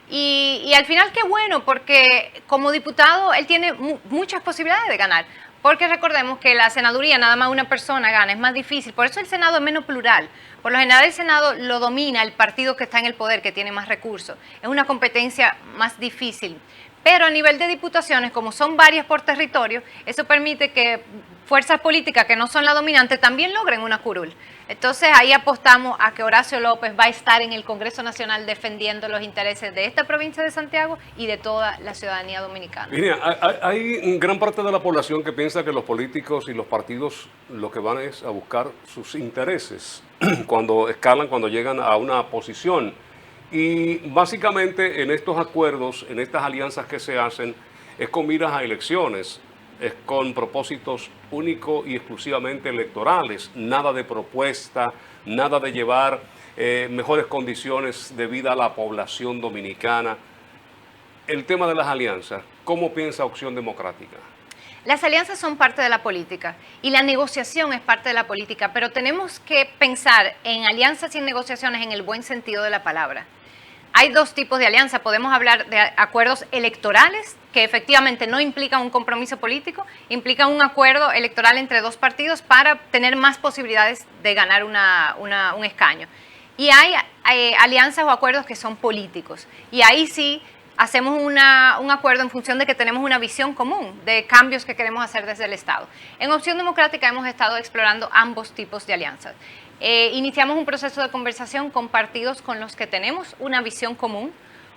Y al final qué bueno, porque como diputado él tiene muchas posibilidades de ganar. Porque recordemos que la senaduría nada más una persona gana, es más difícil. Por eso el Senado es menos plural. Por lo general el Senado lo domina el partido que está en el poder, que tiene más recursos. Es una competencia más difícil. Pero a nivel de diputaciones, como son varias por territorio, eso permite que fuerzas políticas que no son la dominante también logren una curul. Entonces ahí apostamos a que Horacio López va a estar en el Congreso Nacional defendiendo los intereses de esta provincia de Santiago y de toda la ciudadanía dominicana. Mira, hay gran parte de la población que piensa que los políticos y los partidos lo que van es a buscar sus intereses cuando escalan, cuando llegan a una posición. Y básicamente en estos acuerdos, en estas alianzas que se hacen, es con miras a elecciones, es con propósitos únicos y exclusivamente electorales, nada de propuesta, nada de llevar mejores condiciones de vida a la población dominicana. El tema de las alianzas, ¿cómo piensa Opción Democrática? Las alianzas son parte de la política y la negociación es parte de la política, pero tenemos que pensar en alianzas y negociaciones en el buen sentido de la palabra. Hay dos tipos de alianza. Podemos hablar de acuerdos electorales, que efectivamente no implican un compromiso político, implican un acuerdo electoral entre dos partidos para tener más posibilidades de ganar un escaño. Y hay alianzas o acuerdos que son políticos. Y ahí sí hacemos un acuerdo en función de que tenemos una visión común de cambios que queremos hacer desde el Estado. En Opción Democrática hemos estado explorando ambos tipos de alianzas. Iniciamos un proceso de conversación con partidos con los que tenemos una visión común,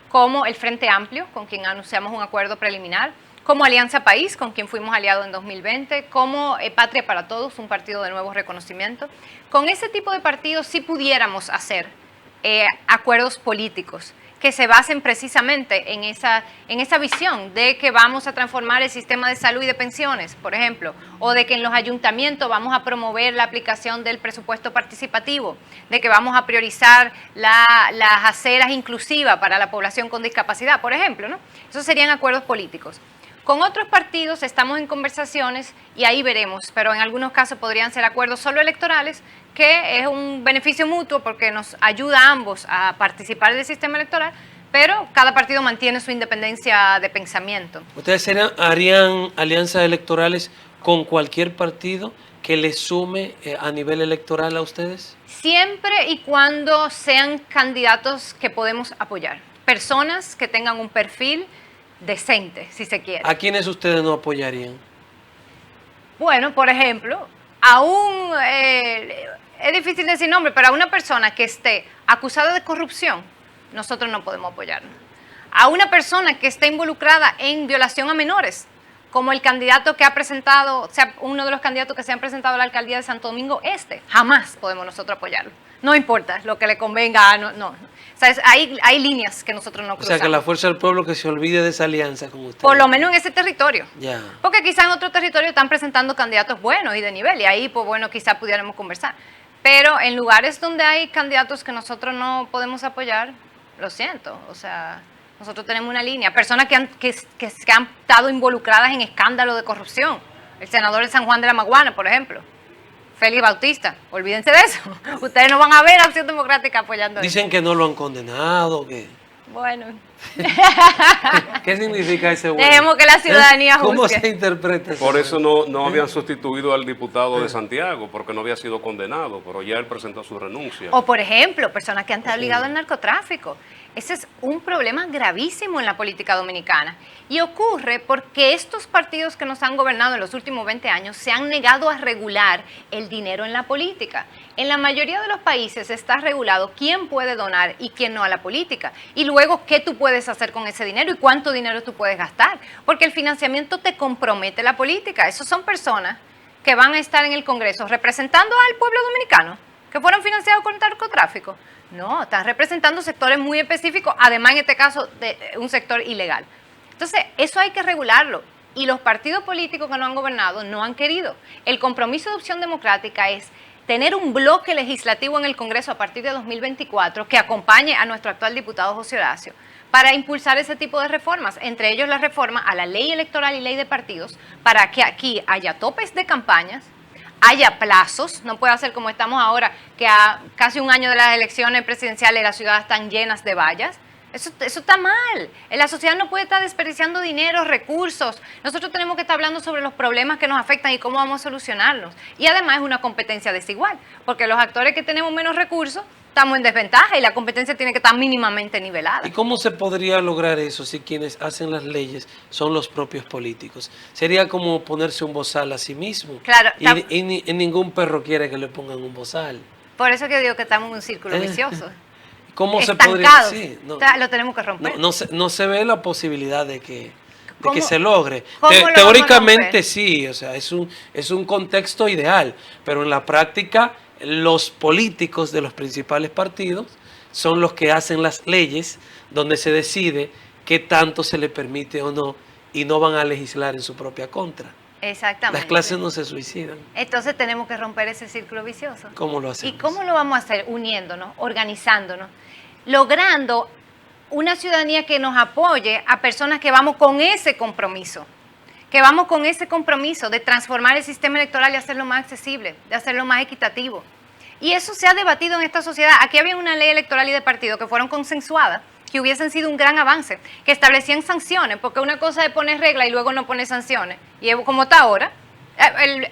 como el Frente Amplio, con quien anunciamos un acuerdo preliminar, como Alianza País, con quien fuimos aliados en 2020, como Patria para Todos, un partido de nuevo reconocimiento. Con ese tipo de partidos sí pudiéramos hacer acuerdos políticos que se basen precisamente en esa visión de que vamos a transformar el sistema de salud y de pensiones, por ejemplo, o de que en los ayuntamientos vamos a promover la aplicación del presupuesto participativo, de que vamos a priorizar las aceras inclusivas para la población con discapacidad, por ejemplo, ¿no? Esos serían acuerdos políticos. Con otros partidos estamos en conversaciones y ahí veremos, pero en algunos casos podrían ser acuerdos solo electorales, que es un beneficio mutuo porque nos ayuda a ambos a participar del sistema electoral, pero cada partido mantiene su independencia de pensamiento. ¿Ustedes harían alianzas electorales con cualquier partido que les sume a nivel electoral a ustedes? Siempre y cuando sean candidatos que podemos apoyar, personas que tengan un perfil decente, si se quiere. ¿A quiénes ustedes no apoyarían? Bueno, por ejemplo, es difícil decir nombre, pero a una persona que esté acusada de corrupción, nosotros no podemos apoyarnos. A una persona que esté involucrada en violación a menores, como el candidato que ha presentado, o sea, uno de los candidatos que se han presentado a la alcaldía de Santo Domingo Este, jamás podemos nosotros apoyarlo. No importa lo que le convenga, no. O sea, hay líneas que nosotros no cruzamos. O sea, que la fuerza del pueblo que se olvide de esa alianza con ustedes. Por lo menos en ese territorio. Ya. Porque quizá en otro territorio están presentando candidatos buenos y de nivel, y ahí, pues bueno, quizá pudiéramos conversar. Pero en lugares donde hay candidatos que nosotros no podemos apoyar, lo siento, o sea, nosotros tenemos una línea. Personas que han estado involucradas en escándalos de corrupción. El senador de San Juan de la Maguana, por ejemplo. Félix Bautista, olvídense de eso. Ustedes no van a ver a Acción Democrática apoyando Dicen eso. que no lo han condenado, que... Bueno. ¿Qué significa ese bueno? Dejemos que la ciudadanía juzgue. ¿Cómo se interpreta eso? Por eso no habían sustituido al diputado de Santiago, porque no había sido condenado, pero ya él presentó su renuncia. O por ejemplo, personas que han estado ligadas al narcotráfico. Ese es un problema gravísimo en la política dominicana y ocurre porque estos partidos que nos han gobernado en los últimos 20 años se han negado a regular el dinero en la política. En la mayoría de los países está regulado quién puede donar y quién no a la política y luego qué tú puedes hacer con ese dinero y cuánto dinero tú puedes gastar, porque el financiamiento te compromete la política. Esos son personas que van a estar en el Congreso representando al pueblo dominicano, que fueron financiados con narcotráfico. No, están representando sectores muy específicos, además en este caso de un sector ilegal. Entonces, eso hay que regularlo y los partidos políticos que no han gobernado no han querido. El compromiso de Opción Democrática es tener un bloque legislativo en el Congreso a partir de 2024 que acompañe a nuestro actual diputado José Horacio para impulsar ese tipo de reformas, entre ellos la reforma a la ley electoral y ley de partidos, para que aquí haya topes de campañas, haya plazos, no puede ser como estamos ahora, que a casi un año de las elecciones presidenciales las ciudades están llenas de vallas. Eso está mal. La sociedad no puede estar desperdiciando dinero, recursos. Nosotros tenemos que estar hablando sobre los problemas que nos afectan y cómo vamos a solucionarlos. Y además es una competencia desigual, porque los actores que tenemos menos recursos estamos en desventaja y la competencia tiene que estar mínimamente nivelada. ¿Y cómo se podría lograr eso si quienes hacen las leyes son los propios políticos? Sería como ponerse un bozal a sí mismo. Claro. Y ningún perro quiere que le pongan un bozal. Por eso que digo que estamos en un círculo vicioso. ¿Cómo se podría? Sí, lo tenemos que romper. No se ve la posibilidad de que se logre. ¿Cómo Teóricamente sí, o sea, es un contexto ideal, pero en la práctica los políticos de los principales partidos son los que hacen las leyes donde se decide qué tanto se le permite o no y no van a legislar en su propia contra. Exactamente. Las clases no se suicidan. Entonces tenemos que romper ese círculo vicioso. ¿Cómo lo hacemos? ¿Y cómo lo vamos a hacer? Uniéndonos, organizándonos, logrando una ciudadanía que nos apoye a personas que vamos con ese compromiso. Que vamos con ese compromiso de transformar el sistema electoral y hacerlo más accesible, de hacerlo más equitativo. Y eso se ha debatido en esta sociedad. Aquí había una ley electoral y de partido que fueron consensuadas, que hubiesen sido un gran avance, que establecían sanciones, porque una cosa es poner reglas y luego no poner sanciones. Y como está ahora,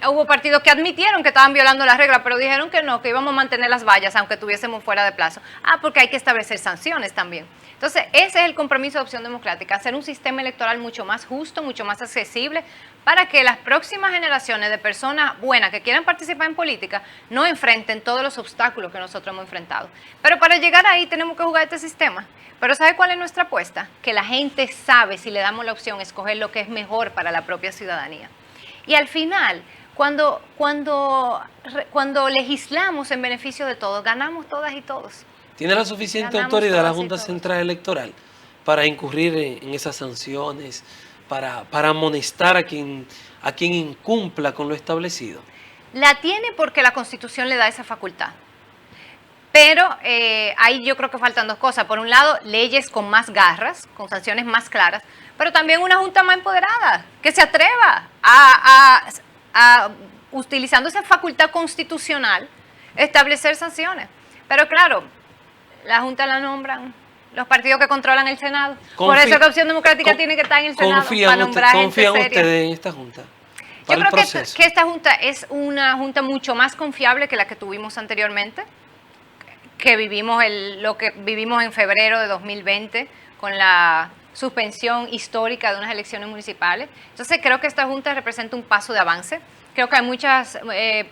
hubo partidos que admitieron que estaban violando las reglas, pero dijeron que no, que íbamos a mantener las vallas aunque estuviésemos fuera de plazo. Porque hay que establecer sanciones también. Entonces, ese es el compromiso de Opción Democrática, hacer un sistema electoral mucho más justo, mucho más accesible, para que las próximas generaciones de personas buenas que quieran participar en política no enfrenten todos los obstáculos que nosotros hemos enfrentado. Pero para llegar ahí tenemos que jugar este sistema. Pero ¿sabe cuál es nuestra apuesta? Que la gente sabe, si le damos la opción, escoger lo que es mejor para la propia ciudadanía. Y al final, cuando legislamos en beneficio de todos, ganamos todas y todos. ¿Tiene la suficiente autoridad la Junta Central Electoral para incurrir en esas sanciones, para amonestar a quien incumpla con lo establecido? La tiene porque la Constitución le da esa facultad. Pero ahí yo creo que faltan dos cosas. Por un lado, leyes con más garras, con sanciones más claras, pero también una Junta más empoderada, que se atreva a utilizando esa facultad constitucional, establecer sanciones. Pero claro, la Junta la nombran los partidos que controlan el Senado. Por eso que Opción Democrática tiene que estar en el Senado para nombrar gente seria. ¿Confían ustedes en esta Junta? Yo creo que esta Junta es una Junta mucho más confiable que la que tuvimos anteriormente, que vivimos lo que vivimos en febrero de 2020 con la suspensión histórica de unas elecciones municipales. Entonces creo que esta Junta representa un paso de avance. Creo que hay muchos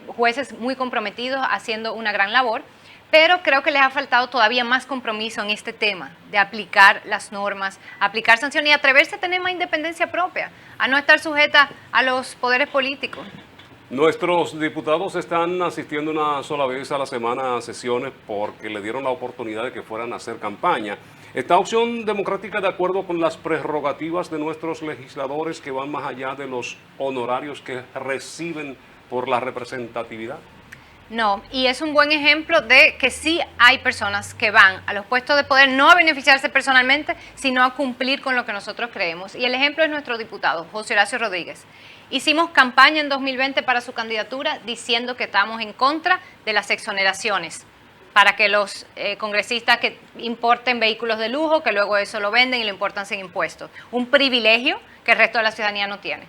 jueces muy comprometidos haciendo una gran labor, pero creo que les ha faltado todavía más compromiso en este tema de aplicar las normas, aplicar sanciones y atreverse a tener más independencia propia, a no estar sujeta a los poderes políticos. Nuestros diputados están asistiendo una sola vez a la semana a sesiones porque le dieron la oportunidad de que fueran a hacer campaña. ¿Está Opción Democrática de acuerdo con las prerrogativas de nuestros legisladores que van más allá de los honorarios que reciben por la representatividad? No, y es un buen ejemplo de que sí hay personas que van a los puestos de poder no a beneficiarse personalmente, sino a cumplir con lo que nosotros creemos. Y el ejemplo es nuestro diputado, José Horacio Rodríguez. Hicimos campaña en 2020 para su candidatura diciendo que estamos en contra de las exoneraciones para que los congresistas que importen vehículos de lujo, que luego eso lo venden y lo importan sin impuestos. Un privilegio que el resto de la ciudadanía no tiene.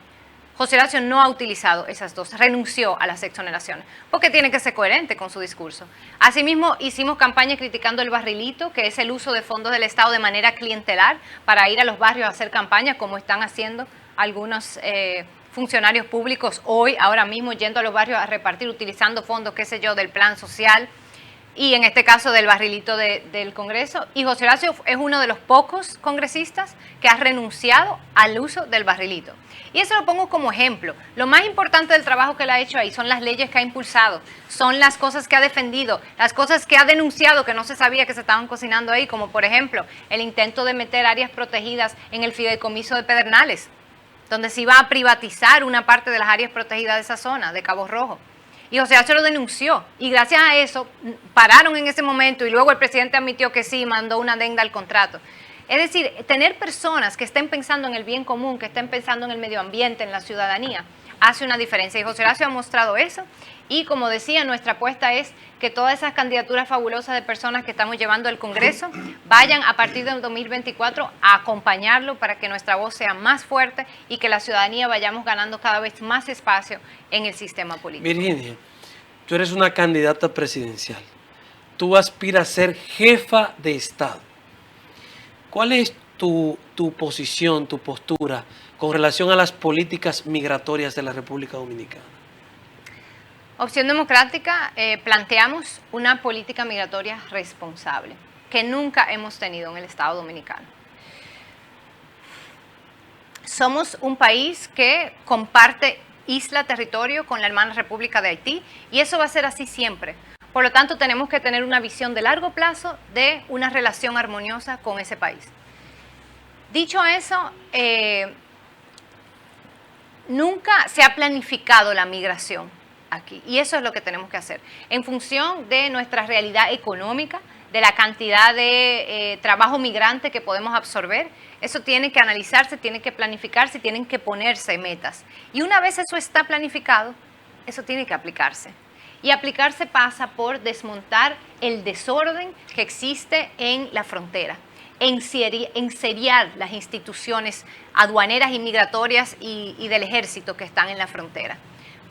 José Horacio no ha utilizado esas dos, renunció a las exoneraciones, porque tiene que ser coherente con su discurso. Asimismo, hicimos campaña criticando el barrilito, que es el uso de fondos del Estado de manera clientelar para ir a los barrios a hacer campaña, como están haciendo algunos funcionarios públicos hoy, ahora mismo, yendo a los barrios a repartir, utilizando fondos, qué sé yo, del plan social, y en este caso del barrilito del Congreso. Y José Horacio es uno de los pocos congresistas que ha renunciado al uso del barrilito. Y eso lo pongo como ejemplo. Lo más importante del trabajo que él ha hecho ahí son las leyes que ha impulsado, son las cosas que ha defendido, las cosas que ha denunciado que no se sabía que se estaban cocinando ahí, como por ejemplo el intento de meter áreas protegidas en el fideicomiso de Pedernales, donde se iba a privatizar una parte de las áreas protegidas de esa zona, de Cabo Rojo. Y José Horacio lo denunció, y gracias a eso pararon en ese momento, y luego el presidente admitió que sí, mandó una adenda al contrato. Es decir, tener personas que estén pensando en el bien común, que estén pensando en el medio ambiente, en la ciudadanía, hace una diferencia. Y José Horacio ha mostrado eso, y como decía, nuestra apuesta es que todas esas candidaturas fabulosas de personas que estamos llevando al Congreso vayan a partir del 2024 a acompañarlo para que nuestra voz sea más fuerte y que la ciudadanía vayamos ganando cada vez más espacio en el sistema político. Virginia, tú eres una candidata presidencial. Tú aspiras a ser jefa de Estado. ¿Cuál es tu posición, tu postura con relación a las políticas migratorias de la República Dominicana? Opción Democrática, planteamos una política migratoria responsable, que nunca hemos tenido en el Estado Dominicano. Somos un país que comparte isla, territorio con la hermana República de Haití, y eso va a ser así siempre. Por lo tanto, tenemos que tener una visión de largo plazo de una relación armoniosa con ese país. Dicho eso, nunca se ha planificado la migración aquí, y eso es lo que tenemos que hacer. En función de nuestra realidad económica, de la cantidad de trabajo migrante que podemos absorber, eso tiene que analizarse, tiene que planificarse, tienen que ponerse metas. Y una vez eso está planificado, eso tiene que aplicarse. Y aplicarse pasa por desmontar el desorden que existe en la frontera, enseriar las instituciones aduaneras y migratorias y del ejército que están en la frontera,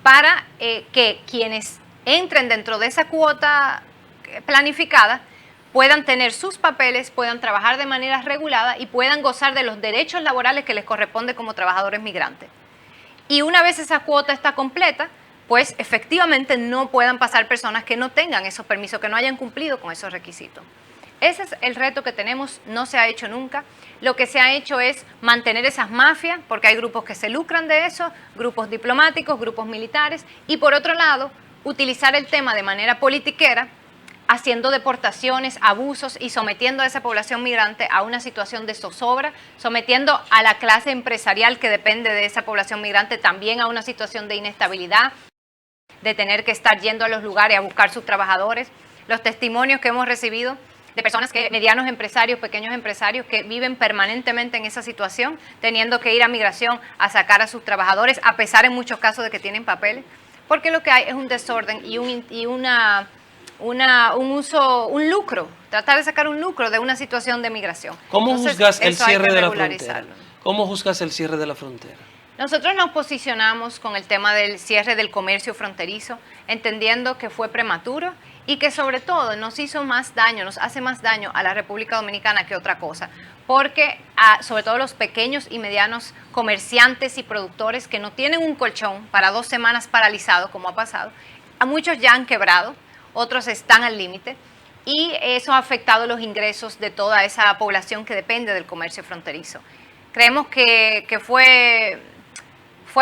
para que quienes entren dentro de esa cuota planificada puedan tener sus papeles, puedan trabajar de manera regulada y puedan gozar de los derechos laborales que les corresponde como trabajadores migrantes. Y una vez esa cuota está completa, pues efectivamente no puedan pasar personas que no tengan esos permisos, que no hayan cumplido con esos requisitos. Ese es el reto que tenemos, no se ha hecho nunca. Lo que se ha hecho es mantener esas mafias, porque hay grupos que se lucran de eso, grupos diplomáticos, grupos militares, y por otro lado, utilizar el tema de manera politiquera, haciendo deportaciones, abusos y sometiendo a esa población migrante a una situación de zozobra, sometiendo a la clase empresarial que depende de esa población migrante también a una situación de inestabilidad, de tener que estar yendo a los lugares a buscar sus trabajadores. Los testimonios que hemos recibido de personas medianos empresarios, pequeños empresarios que viven permanentemente en esa situación, teniendo que ir a migración a sacar a sus trabajadores, a pesar en muchos casos de que tienen papeles, porque lo que hay es un desorden y un lucro, tratar de sacar un lucro de una situación de migración. ¿Cómo juzgas el cierre de la frontera? regularizarlo. ¿Cómo juzgas el cierre de la frontera? Nosotros nos posicionamos con el tema del cierre del comercio fronterizo, entendiendo que fue prematuro y que sobre todo nos hizo más daño, nos hace más daño a la República Dominicana que otra cosa, porque sobre todo los pequeños y medianos comerciantes y productores que no tienen un colchón para 2 semanas paralizado, como ha pasado, a muchos ya han quebrado, otros están al límite, y eso ha afectado los ingresos de toda esa población que depende del comercio fronterizo. Creemos que fue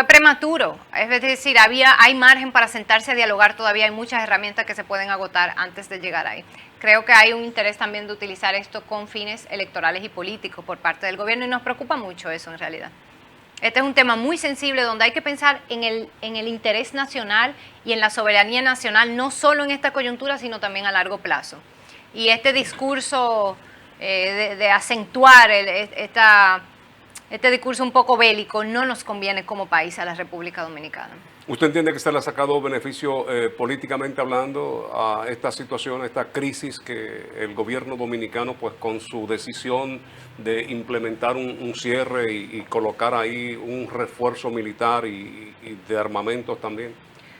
prematuro, es decir, hay margen para sentarse a dialogar todavía, hay muchas herramientas que se pueden agotar antes de llegar ahí. Creo que hay un interés también de utilizar esto con fines electorales y políticos por parte del gobierno y nos preocupa mucho eso en realidad. Este es un tema muy sensible donde hay que pensar en el interés nacional y en la soberanía nacional, no solo en esta coyuntura, sino también a largo plazo. Y este discurso de acentuar este discurso un poco bélico no nos conviene como país a la República Dominicana. ¿Usted entiende que se le ha sacado beneficio políticamente hablando a esta situación, a esta crisis que el gobierno dominicano, pues con su decisión de implementar un cierre y colocar ahí un refuerzo militar y de armamentos también?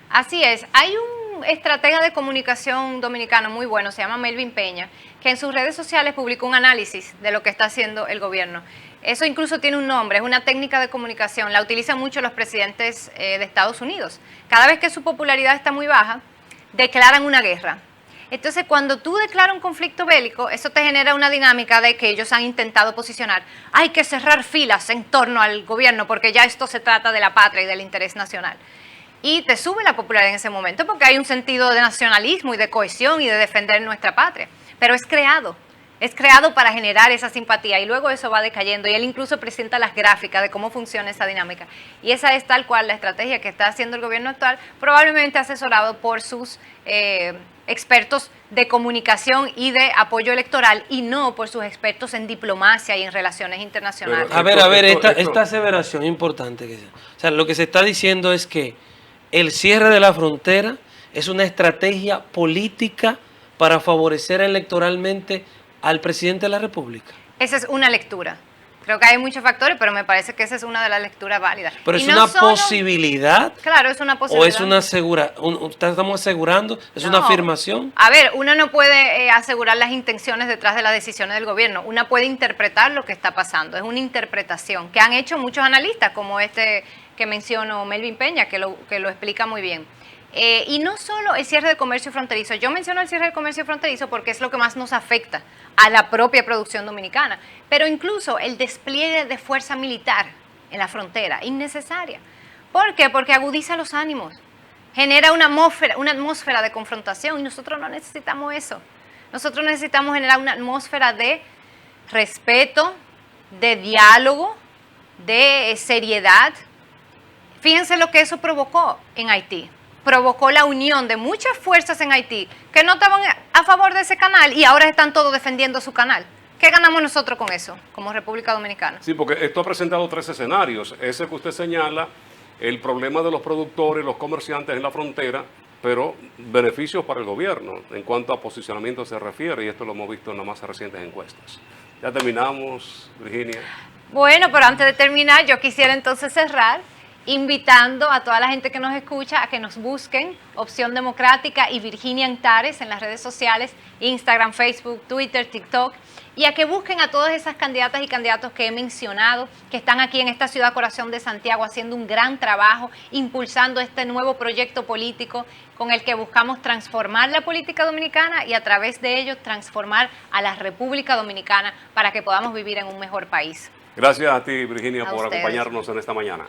Así es, hay un estratega de comunicación dominicano muy bueno, se llama Melvin Peña, que en sus redes sociales publicó un análisis de lo que está haciendo el gobierno. Eso incluso tiene un nombre, es una técnica de comunicación, la utilizan mucho los presidentes de Estados Unidos. Cada vez que su popularidad está muy baja, declaran una guerra. Entonces, cuando tú declaras un conflicto bélico, eso te genera una dinámica de que ellos han intentado posicionar. Hay que cerrar filas en torno al gobierno porque ya esto se trata de la patria y del interés nacional. Y te sube la popularidad en ese momento porque hay un sentido de nacionalismo y de cohesión y de defender nuestra patria. Pero es creado para generar esa simpatía y luego eso va decayendo. Y él incluso presenta las gráficas de cómo funciona esa dinámica. Y esa es tal cual la estrategia que está haciendo el gobierno actual, probablemente asesorado por sus expertos de comunicación y de apoyo electoral y no por sus expertos en diplomacia y en relaciones internacionales. Pero esta aseveración importante. O sea, lo que se está diciendo es que el cierre de la frontera es una estrategia política para favorecer electoralmente al presidente de la República. Esa es una lectura. Creo que hay muchos factores, pero me parece que esa es una de las lecturas válidas. Pero es una posibilidad. Claro, es una posibilidad. ¿O es una estamos asegurando? ¿Es una afirmación? A ver, uno no puede asegurar las intenciones detrás de las decisiones del gobierno. Una puede interpretar lo que está pasando. Es una interpretación que han hecho muchos analistas, como este que mencionó Melvin Peña, que lo explica muy bien. Y no solo el cierre de comercio fronterizo. Yo menciono el cierre de comercio fronterizo porque es lo que más nos afecta a la propia producción dominicana. Pero incluso el despliegue de fuerza militar en la frontera, innecesaria. ¿Por qué? Porque agudiza los ánimos, genera una atmósfera de confrontación y nosotros no necesitamos eso. Nosotros necesitamos generar una atmósfera de respeto, de diálogo, de seriedad. Fíjense lo que eso provocó en Haití. Provocó la unión de muchas fuerzas en Haití que no estaban a favor de ese canal y ahora están todos defendiendo su canal. ¿Qué ganamos nosotros con eso, como República Dominicana? Sí, porque esto ha presentado 3 escenarios. Ese que usted señala, el problema de los productores, los comerciantes en la frontera, pero beneficios para el gobierno en cuanto a posicionamiento se refiere, y esto lo hemos visto en las más recientes encuestas. Ya terminamos, Virginia. Bueno, pero antes de terminar, yo quisiera entonces cerrar invitando a toda la gente que nos escucha a que nos busquen Opción Democrática y Virginia Antares en las redes sociales, Instagram, Facebook, Twitter, TikTok, y a que busquen a todas esas candidatas y candidatos que he mencionado, que están aquí en esta ciudad corazón de Santiago haciendo un gran trabajo, impulsando este nuevo proyecto político con el que buscamos transformar la política dominicana y a través de ello transformar a la República Dominicana para que podamos vivir en un mejor país. Gracias a ti, Virginia, por acompañarnos en esta mañana.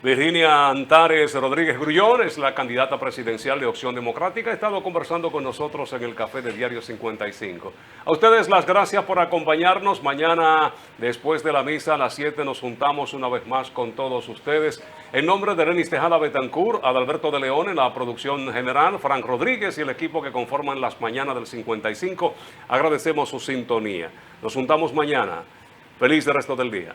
Virginia Antares Rodríguez Grullón es la candidata presidencial de Opción Democrática. Ha estado conversando con nosotros en el Café de Diario 55. A ustedes las gracias por acompañarnos. Mañana, después de la misa, a las 7 nos juntamos una vez más con todos ustedes. En nombre de Lenis Tejada Betancourt, Adalberto de León en la producción general, Frank Rodríguez y el equipo que conforman las mañanas del 55, agradecemos su sintonía. Nos juntamos mañana. Feliz resto del día.